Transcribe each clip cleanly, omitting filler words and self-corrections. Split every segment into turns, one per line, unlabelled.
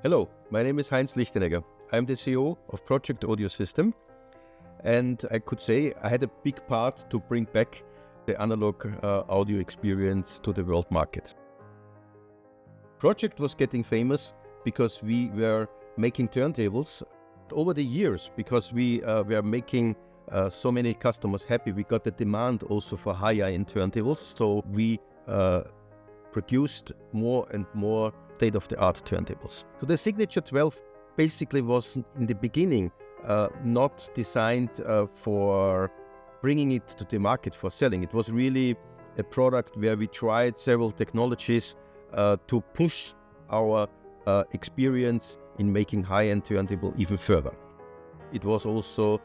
Hello, my name is Heinz Lichtenegger. I'm the CEO of Pro-Ject Audio Systems, and I could say I had a big part to bring back the analog audio experience to the world market. Pro-Ject was getting famous because we were making turntables. Over the years, because we were making so many customers happy, we got the demand also for higher-end turntables, so we produced more and more state-of-the-art turntables. So the Signature 12 basically was in the beginning not designed for bringing it to the market for selling. It was really a product where we tried several technologies to push our experience in making high-end turntable even further. It was also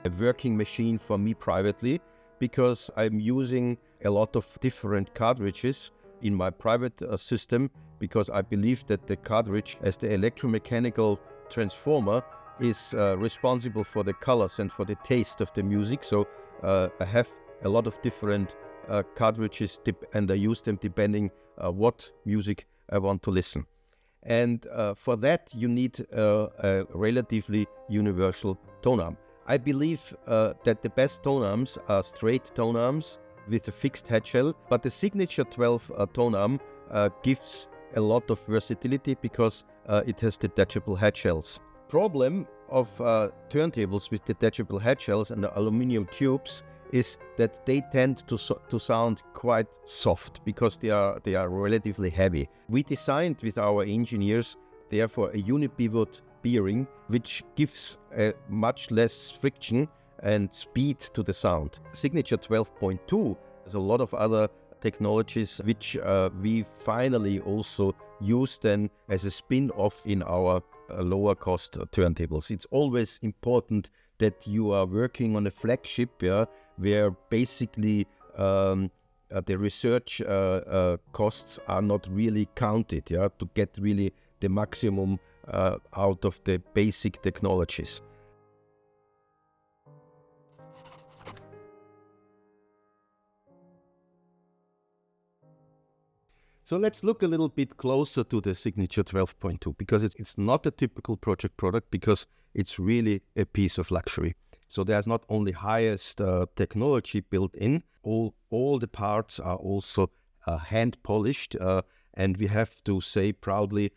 a working machine for me privately because I'm using a lot of different cartridges in my private system, because I believe that the cartridge, as the electromechanical transformer, is responsible for the colors and for the taste of the music. So I have a lot of different cartridges and I use them depending what music I want to listen. And for that you need a relatively universal tone arm. I believe that the best tone arms are straight tone arms with a fixed head shell, but the Signature 12 tone arm gives a lot of versatility because it has detachable head shells. Problem of turntables with detachable head shells and the aluminum tubes is that they tend to sound quite soft because they are relatively heavy. We designed with our engineers therefore a unipivot bearing which gives a much less friction and speed to the sound. Signature 12.2 has a lot of other technologies which we finally also use then as a spin-off in our lower cost turntables. It's always important that you are working on a flagship, where basically the research costs are not really counted, to get really the maximum out of the basic technologies. So let's look a little bit closer to the Signature 12.2, because it's not a typical Pro-Ject product, because it's really a piece of luxury. So there's not only highest technology built in, all the parts are also hand polished, and we have to say proudly,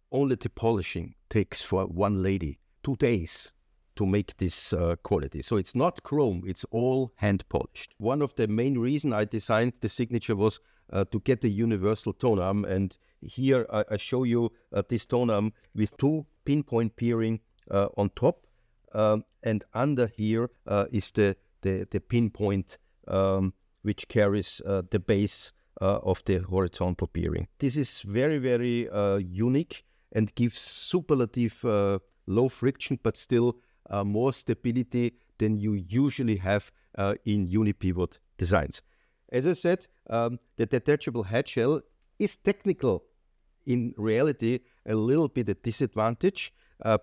only the polishing takes for one lady 2 days to make this quality. So it's not chrome, it's all hand polished. One of the main reasons I designed the Signature was to get the universal tone arm, and here I show you this tone arm with 2 pinpoint peering on top, and under here is the pinpoint which carries the base of the horizontal peering. This is very, very unique and gives superlative low friction, but still more stability than you usually have in unipivot designs. As I said, the detachable head shell is technical in reality a little bit a disadvantage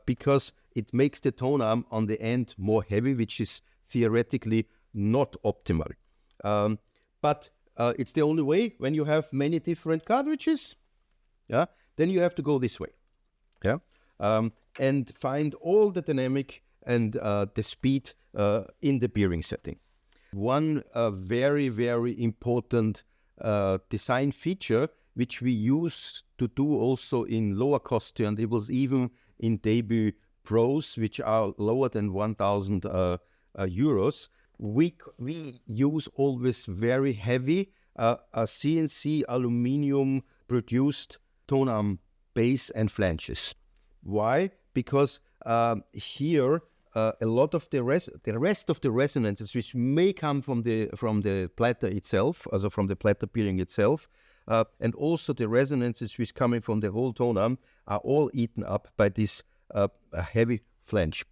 because it makes the tone arm on the end more heavy, which is theoretically not optimal. But it's the only way. When you have many different cartridges, then you have to go this way, and find all the dynamic and the speed in the bearing setting. One very, very important design feature which we use to do also in lower cost turntables, even in debut pros, which are lower than 1,000 euros. We use always very heavy CNC aluminum produced tone arm base and flanges. Why? Because here a lot of the rest of the resonances which may come from the platter itself, also from the platter bearing itself, and also the resonances which coming from the whole tone arm are all eaten up by this heavy flange.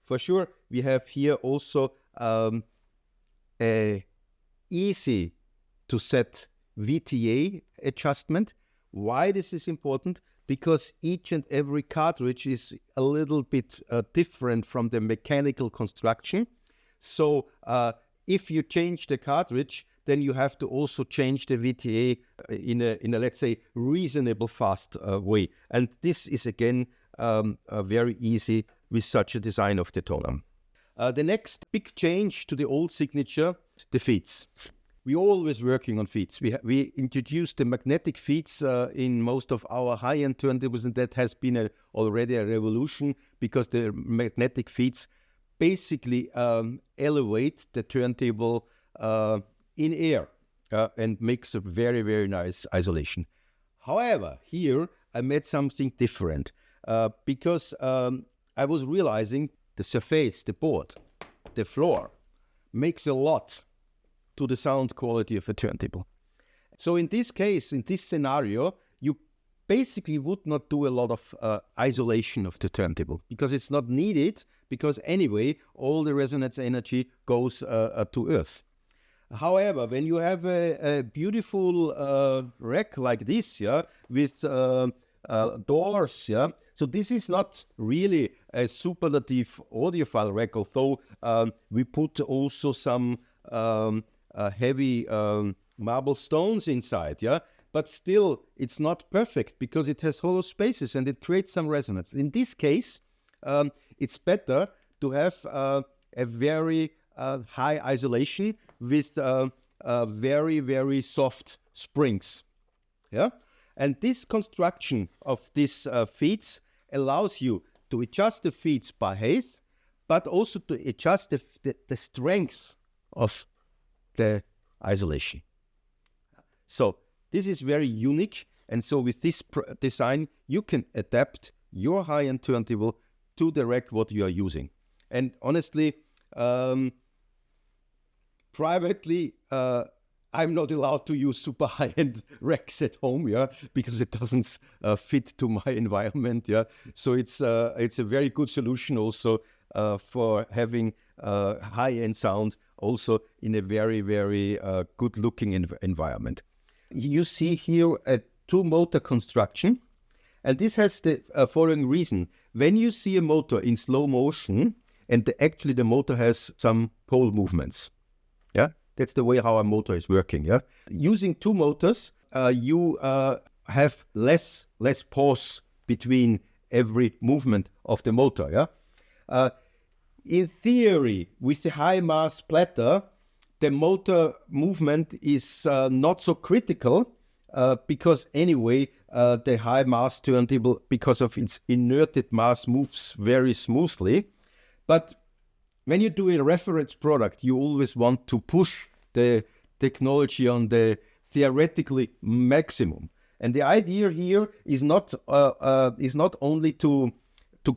For sure, we have here also a easy to set VTA adjustment. Why this is important? Because each and every cartridge is a little bit different from the mechanical construction. So if you change the cartridge, then you have to also change the VTA in a let's say, reasonable fast way. And this is, again, very easy with such a design of the toner. The next big change to the old signature, the feeds. We're always working on feeds. We introduced the magnetic feeds in most of our high-end turntables, and that has been already a revolution, because the magnetic feeds basically elevate the turntable in air and makes a very, very nice isolation. However, here I made something different because I was realizing the surface, the board, the floor makes a lot to the sound quality of a turntable. So in this case, in this scenario, you basically would not do a lot of isolation of the turntable, because it's not needed, because anyway, all the resonance energy goes to earth. However, when you have a beautiful rack like this, yeah, with doors, yeah, so this is not really a superlative audiophile rack, although we put also some heavy marble stones inside, yeah, but still it's not perfect, because it has hollow spaces and it creates some resonance. In this case, it's better to have a very high isolation with very, very soft springs, yeah. And this construction of these feeds allows you to adjust the feeds by height, but also to adjust the strength of the isolation. So this is very unique, and so with this design you can adapt your high-end turntable to the rack what you are using. And honestly, privately, I'm not allowed to use super high-end racks at home, yeah, because it doesn't fit to my environment, yeah. So it's a very good solution also for having high-end sound also in a very, very good-looking environment. You see here a two-motor construction, and this has the following reason. When you see a motor in slow motion, and actually the motor has some pole movements, yeah, that's the way how a motor is working, yeah. Using two motors, you have less pause between every movement of the motor, yeah. In theory, with the high mass platter, the motor movement is not so critical because anyway, the high mass turntable, because of its inerted mass, moves very smoothly. But when you do a reference product, you always want to push the technology on the theoretically maximum. And the idea here is not only to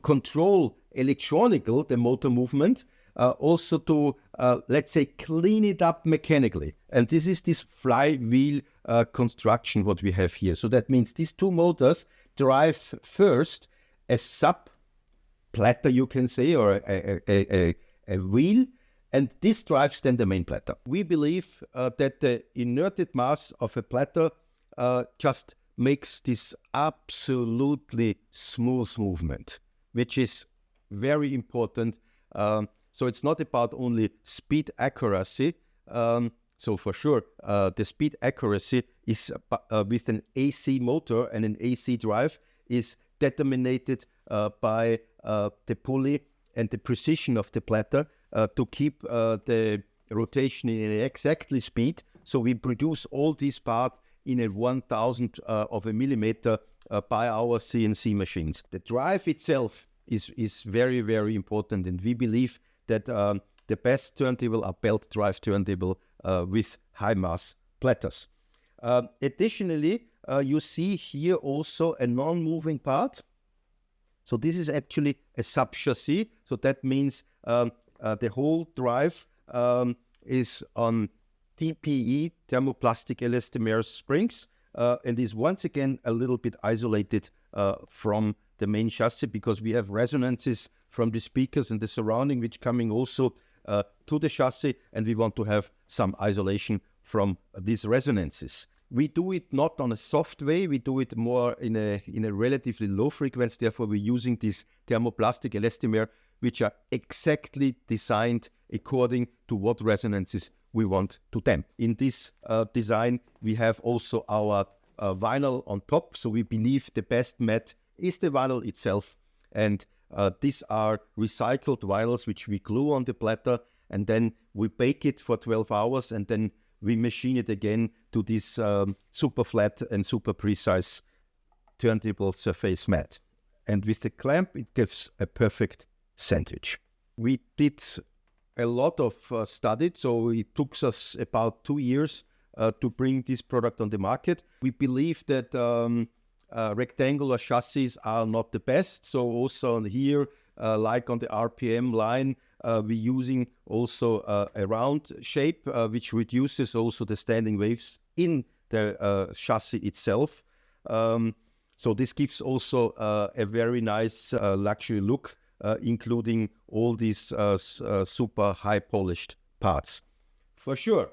control electronical the motor movement, also to let's say clean it up mechanically. And this is this flywheel construction what we have here. So that means these two motors drive first a sub platter, you can say, or a wheel, and this drives then the main platter. We believe that the inerted mass of a platter just makes this absolutely smooth movement, which is very important. So it's not about only speed accuracy. So for sure, the speed accuracy is with an AC motor and an AC drive is determined by the pulley and the precision of the platter to keep the rotation in an exactly speed. So we produce all these parts in a 1,000th of a millimeter by our CNC machines. The drive itself is very, very important, and we believe that the best turntable are belt drive turntable with high mass platters. Additionally, you see here also a non-moving part. So this is actually a sub-chassis. So that means the whole drive is on TPE, thermoplastic elastomer springs, and is once again a little bit isolated from the main chassis, because we have resonances from the speakers and the surrounding which coming also to the chassis, and we want to have some isolation from these resonances. We do it not on a soft way, we do it more in a relatively low frequency. Therefore, we're using these thermoplastic elastomer, which are exactly designed according to what resonances we want to damp. In this design, we have also our vinyl on top. So we believe the best mat is the vinyl itself. And these are recycled vinyls which we glue on the platter, and then we bake it for 12 hours, and then we machine it again to this super flat and super precise turntable surface mat. And with the clamp, it gives a perfect sandwich. We did a lot of study, so it took us about 2 years to bring this product on the market. We believe that rectangular chassis are not the best. So also on here, like on the RPM line, we're using also a round shape, which reduces also the standing waves in the chassis itself. So this gives also a very nice luxury look, including all these super high polished parts. For sure,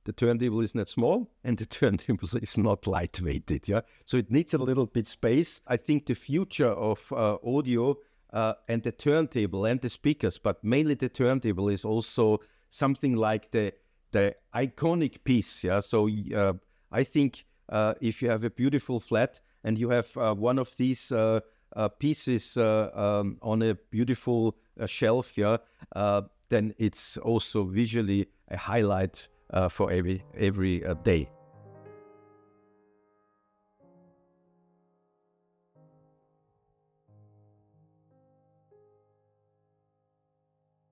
the turntable is not small and the turntable is not lightweighted. Yeah, so it needs a little bit space. I think the future of audio and the turntable and the speakers, but mainly the turntable, is also something like the iconic piece. Yeah, so I think if you have a beautiful flat and you have one of these pieces on a beautiful shelf, yeah, then it's also visually a highlight for every day.